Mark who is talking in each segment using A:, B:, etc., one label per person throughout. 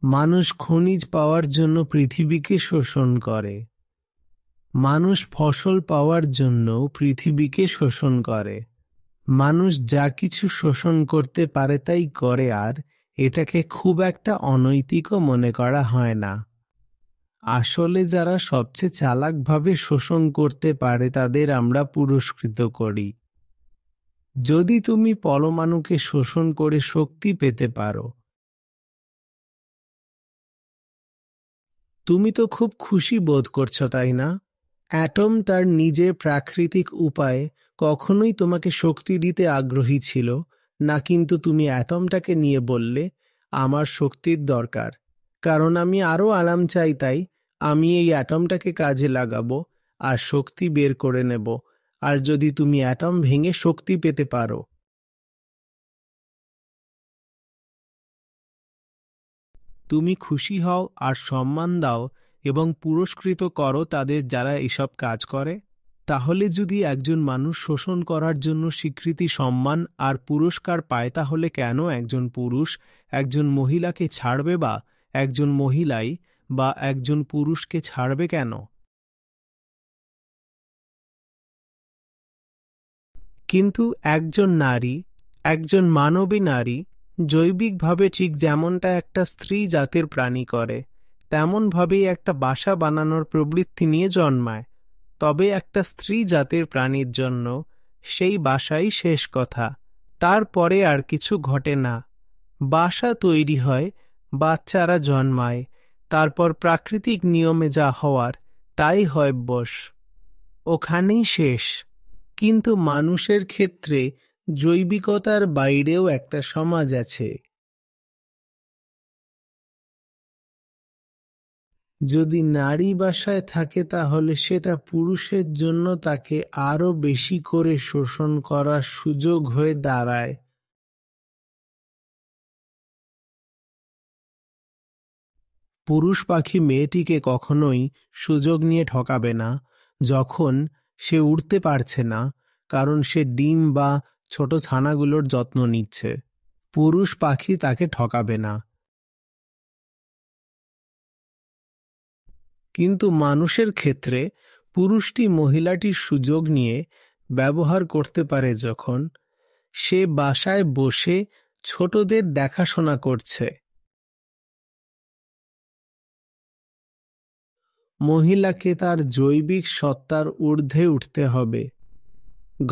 A: মানুষ খনিজ পাওয়ার জন্য পৃথিবীকে শোষণ করে। মানুষ ফসল পাওয়ার জন্য পৃথিবীকে শোষণ করে। মানুষ যা কিছু শোষণ করতে পারে তাই করে, আর এটাকে খুব একটা অনৈতিকও মনে করা হয় না। আসলে যারা সবচেয়ে চালাকভাবে শোষণ করতে পারে তাদের আমরা পুরস্কৃত করি। যদি তুমি পরমাণুকে শোষণ করে শক্তি পেতে পারো, তুমি তো খুব খুশি বোধ করছো, তাই না? অ্যাটম তার নিজের প্রাকৃতিক উপায়ে কখনোই তোমাকে শক্তি দিতে আগ্রহী ছিল না, কিন্তু তুমি অ্যাটমটাকে নিয়ে বললে আমার শক্তির দরকার, কারণ আমি আরও আরাম চাই, তাই আমি এই অ্যাটমটাকে কাজে লাগাবো আর শক্তি বের করে নেব। আর যদি তুমি অ্যাটম ভেঙে শক্তি পেতে পারো, তুমি খুশি হও আর সম্মান দাও এবং পুরস্কৃত করো তাদের যারা এসব কাজ করে। তাহলে যদি একজন মানুষ শোষণ করার জন্য স্বীকৃতি, সম্মান আর পুরস্কার পায়, তাহলে কেন একজন পুরুষ একজন মহিলাকে ছাড়বে, বা একজন মহিলাই বা একজন পুরুষকে ছাড়বে কেন? কিন্তু একজন নারী, একজন মানবী নারী জৈবিকভাবে ঠিক যেমনটা একটা স্ত্রী জাতের প্রাণী করে, তেমনভাবেই একটা বাসা বানানোর প্রবৃত্তি নিয়ে জন্মায়। তবে একটা স্ত্রী জাতের প্রাণীর জন্য সেই বাসাই শেষ কথা, তারপরে আর কিছু ঘটে না। বাসা তৈরি হয়, বাচ্চারা জন্মায়, তারপর প্রাকৃতিক নিয়মে যা হওয়ার তাই হয়, বশ ওখানেই শেষ। কিন্তু মানুষের ক্ষেত্রে জৈবিকতার বাইরেও একটা সমাজ আছে। যদি নারী বাসায় থাকে তাহলে সেটা পুরুষের জন্য তাকে আরো বেশি করে শোষণ করার সুযোগ হয়ে দাঁড়ায়। পুরুষ পাখি মেয়েটিকে কখনোই সুযোগ নিয়ে ঠকাবে না যখন সে উড়তে পারছে না, কারণ সে ডিম বা ছোট ছানাগুলোর যত্ন নিচ্ছে। পুরুষ পাখি তাকে ঠকাবে না। কিন্তু মানুষের ক্ষেত্রে পুরুষটি মহিলাটির সুযোগ নিয়ে ব্যবহার করতে পারে যখন সে বাসায় বসে ছোটদের দেখাশোনা করছে। মহিলাকে তার জৈবিক সত্তার ঊর্ধ্বে উঠতে হবে।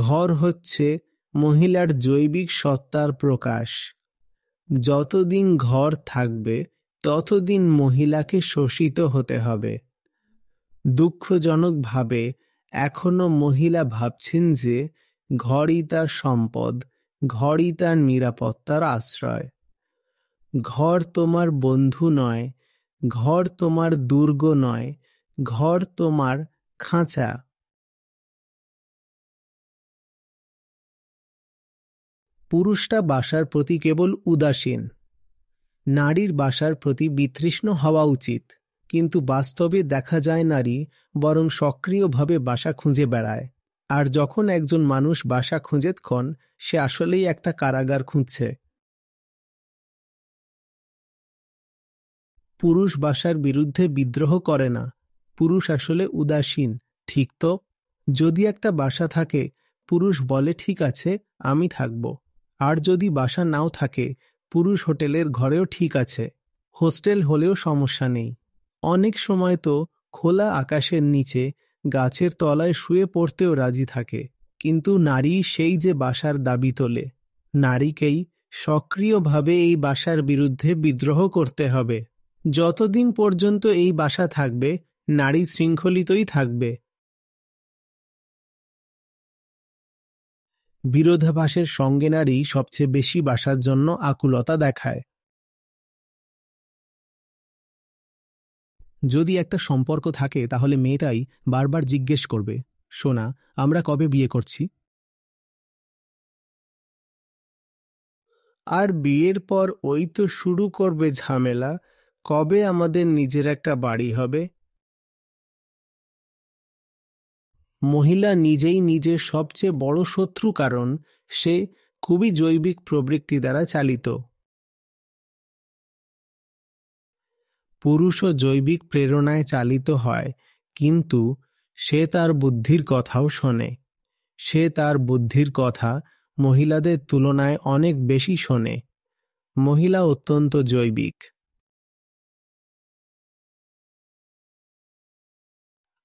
A: ঘর হচ্ছে মহিলার জৈবিক সত্তার প্রকাশ। যতদিন ঘর থাকবে ততদিন মহিলাকে শোষিত হতে হবে। দুঃখজনকভাবে এখনো মহিলা ভাবছেন যে ঘরই তার সম্পদ, ঘরই তার নিরাপত্তার আশ্রয়। ঘর তোমার বন্ধু নয়, ঘর তোমার দুর্গ নয়, ঘর তোমার খাঁচা। পুরুষটা বাসার প্রতি কেবল উদাসীন, নারীর বাসার প্রতি বিতৃষ্ণ হওয়া উচিত। কিন্তু বাস্তবে দেখা যায় নারী বরং সক্রিয়ভাবে বাসা খুঁজে বেড়ায়। আর যখন একজন মানুষ বাসা খুঁজেতক্ষণ, সে আসলেই একটা কারাগার খুঁজছে। পুরুষ বাসার বিরুদ্ধে বিদ্রোহ করে না, পুরুষ আসলে উদাসীন, ঠিক তো? যদি একটা বাসা থাকে, পুরুষ বলে ঠিক আছে আমি থাকব। আর যদি বাসা নাও থাকে, পুরুষ হোটেলের ঘরেও ঠিক আছে, হোস্টেল হলেও সমস্যা নেই। অনেক সময় তো খোলা আকাশের নিচে গাছের তলায় শুয়ে পড়তেও রাজি থাকে। কিন্তু নারী সেই যে বাসার দাবি তোলে, নারীকেই সক্রিয়ভাবে এই বাসার বিরুদ্ধে বিদ্রোহ করতে হবে। যতদিন পর্যন্ত এই বাসা থাকবে, নারী শৃঙ্খলিতই থাকবে। বিরোধাভাসের সঙ্গে নারী সবচেয়ে বেশি বাসার জন্য আকুলতা দেখায়। যদি একটা সম্পর্ক থাকে তাহলে মেয়েটাই বারবার জিজ্ঞেস করবে, সোনা আমরা কবে বিয়ে করছি? আর বিয়ের পর ওই তো শুরু করবে ঝামেলা, কবে আমাদের নিজের একটা বাড়ি হবে। মহিলা নিজেই নিজের সবচেয়ে বড় শত্রু, কারণ সে খুবই জৈবিক প্রবৃত্তি দ্বারা চালিত। পুরুষও জৈবিক প্রেরণায় চালিত হয়, কিন্তু সে তার বুদ্ধির কথাও শোনে। সে তার বুদ্ধির কথা মহিলাদের তুলনায় অনেক বেশি শোনে। মহিলা অত্যন্ত জৈবিক।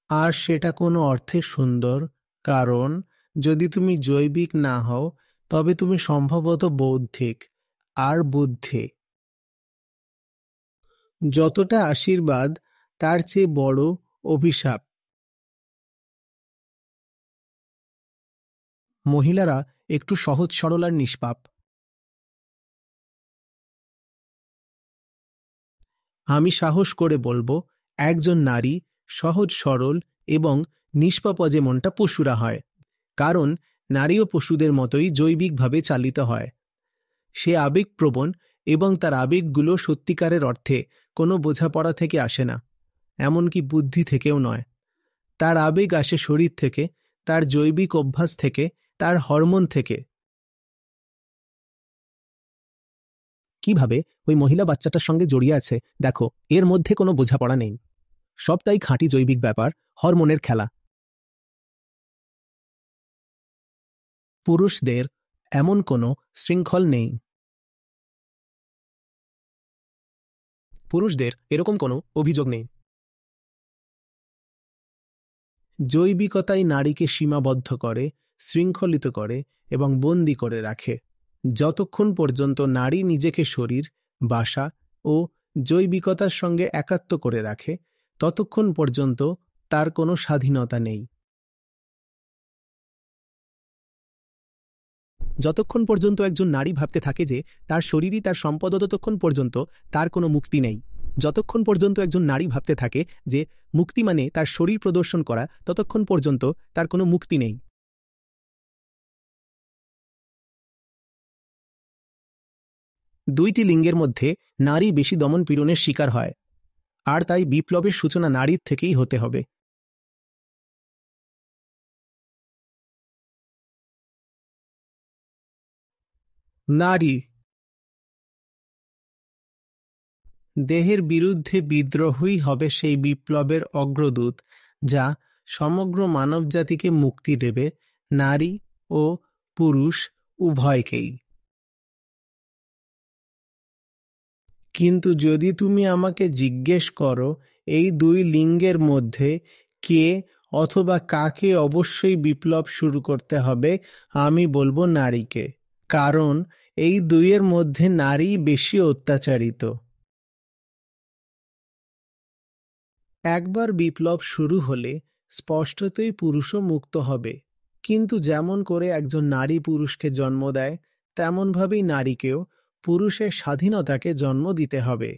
A: আর সেটা কোনো অর্থে সুন্দর, কারণ যদি তুমি জৈবিক না হও তবে তুমি সম্ভবত বৌদ্ধিক। আর বুদ্ধি যতটা আশীর্বাদ, তার চেয়ে বড় অভিশাপ। মহিলারা একটু সহজ সরল আর নিষ্পাপ। আমি সাহস করে বলবো, একজন নারী সহজ সরল এবং নিষ্পাপ যেমনটা পশুরা হয়, কারণ নারীও পশুদের মতোই জৈবিকভাবে চালিত হয়। সে আবেগপ্রবণ এবং তার আবেগগুলো সত্যিকারের অর্থে কোনো বোঝাপড়া থেকে আসে না, এমনকি বুদ্ধি থেকেও নয়। তার আবেগ আসে শরীর থেকে, তার জৈবিক অভ্যাস থেকে, তার হরমোন থেকে। কিভাবে ওই মহিলা বাচ্চাটার সঙ্গে জড়িয়ে আছে দেখো, এর মধ্যে কোনো বোঝাপড়া নেই। সবটাই খাঁটি জৈবিক ব্যাপার, হরমোনের খেলা। পুরুষদের এমন কোনো শৃঙ্খল নেই। পুরুষদের এরকম কোনো অভিযোগ নেই। জৈবিকতাই নারীকে সীমাবদ্ধ করে, শৃঙ্খলিত করে এবং বন্দী করে রাখে। যতক্ষণ পর্যন্ত নারী নিজেকে শরীর, বাসা ও জৈবিকতার সঙ্গে একাত্ম করে রাখে, ততক্ষণ পর্যন্ত তার কোনো স্বাধীনতা নেই। যতক্ষণ পর্যন্ত একজন নারী ভাবতে থাকে যে তার শরীরই তার সম্পদ, ততক্ষণ পর্যন্ত তার কোনো মুক্তি নেই। যতক্ষণ পর্যন্ত একজন নারী ভাবতে থাকে যে মুক্তি মানে তার শরীর প্রদর্শন করা, ততক্ষণ পর্যন্ত তার কোনো মুক্তি নেই। দুইটি লিঙ্গের মধ্যে নারী বেশি দমন পীড়নের শিকার হয়, আর তাই বিপ্লবের সূচনা নারীর থেকেই হতে হবে। নারী দেহের বিরুদ্ধে বিদ্রোহই হবে সেই বিপ্লবের অগ্রদূত, যা সমগ্র মানবজাতিকে মুক্তি দেবে, নারী ও পুরুষ উভয়কেই। কিন্তু যদি তুমি আমাকে জিজ্ঞেস করো এই দুই লিঙ্গের মধ্যে কে অথবা কাকে অবশ্যই বিপ্লব শুরু করতে হবে, আমি বলবো নারীকে। কারণ এই দুইয়ের মধ্যে নারী বেশি অত্যাচারিত। একবার বিপ্লব শুরু হলে স্পষ্টতই পুরুষও মুক্ত হবে, কিন্তু যেমন করে একজন নারী পুরুষকে জন্ম দেয়, তেমনভাবেই নারীকেও পুরুষের স্বাধীনতাকে জন্ম দিতে হবে।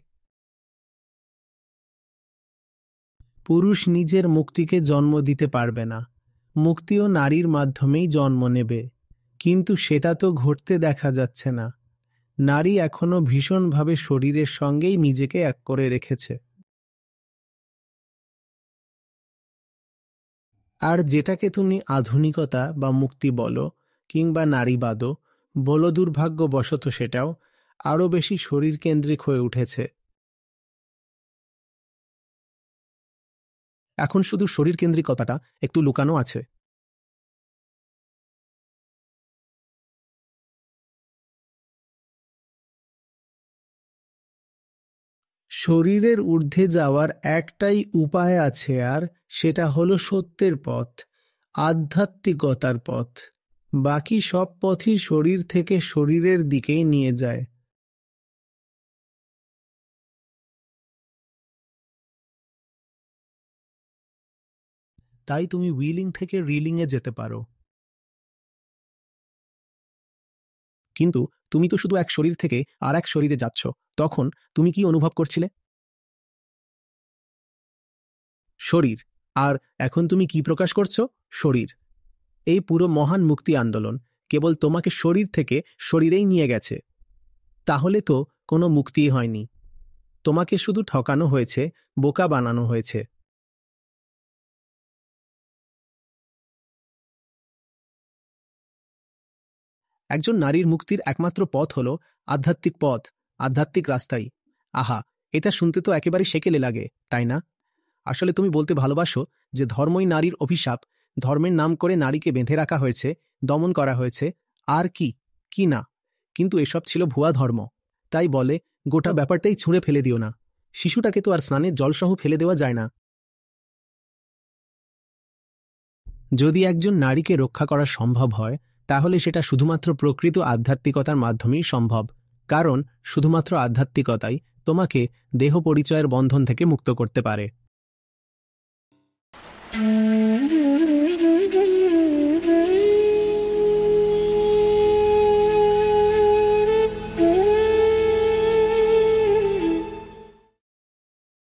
A: পুরুষ নিজের মুক্তিকে জন্ম দিতে পারবে না, মুক্তিও নারীর মাধ্যমেই জন্ম নেবে, কিন্তু সেটা তো ঘটতে দেখা যাচ্ছে না। নারী এখনো ভীষণভাবে শরীরের সঙ্গেই নিজেকে এক করে রেখেছে। আর যেটাকে তুমি আধুনিকতা বা মুক্তি বলো, কিংবা নারীবাদও বলো, দুর্ভাগ্যবশত সেটাও আরও বেশি শরীরকেন্দ্রিক হয়ে উঠেছে। এখন শুধু শরীরকেন্দ্রিকতাটা একটু লুকানো আছে। শরীরের ঊর্ধ্বে যাওয়ার একটাই উপায় আছে, আর সেটা হলো সত্যের পথ, আধ্যাত্মিকতার পথ। বাকি সব পথই শরীর থেকে শরীরের দিকেই নিয়ে যায়। তাই তুমি উইলিং থেকে রিলিংয়ে যেতে পারো, কিন্তু তুমি তো শুধু এক শরীর থেকে আর এক শরীরে যাচ্ছ। তখন তুমি কি অনুভব করছিলে? শরীর। আর এখন তুমি কি প্রকাশ করছো? শরীর। এই পুরো মহান মুক্তি আন্দোলন কেবল তোমাকে শরীর থেকে শরীরেই নিয়ে গেছে। তাহলে তো কোনো মুক্তিই হয়নি, তোমাকে শুধু ঠকানো হয়েছে, বোকা বানানো হয়েছে। একজন নারীর মুক্তির একমাত্র পথ হল আধ্যাত্মিক পথ, আধ্যাত্মিক রাস্তাই। আহা, এটা শুনতে তো একেবারে সেকেলে লাগে, তাই না? আসলে তুমি বলতে ভালোবাসো যে ধর্মই নারীর অভিশাপ, ধর্মের নাম করে নারীকে বেঁধে রাখা হয়েছে, দমন করা হয়েছে, আর কি কি না। কিন্তু এসব ছিল ভুয়া ধর্ম। তাই বলে গোটা ব্যাপারটাই ছুঁড়ে ফেলে দিও না। শিশুটাকে তো আর স্নানের জলসহ ফেলে দেওয়া যায় না। যদি একজন নারীকে রক্ষা করা সম্ভব হয়, তাহলে সেটা শুধুমাত্র প্রকৃত আধ্যাত্মিকতার মাধ্যমেই সম্ভব। কারণ শুধুমাত্র আধ্যাত্মিকতাই তোমাকে দেহ পরিচয়ের বন্ধন থেকে মুক্ত করতে পারে।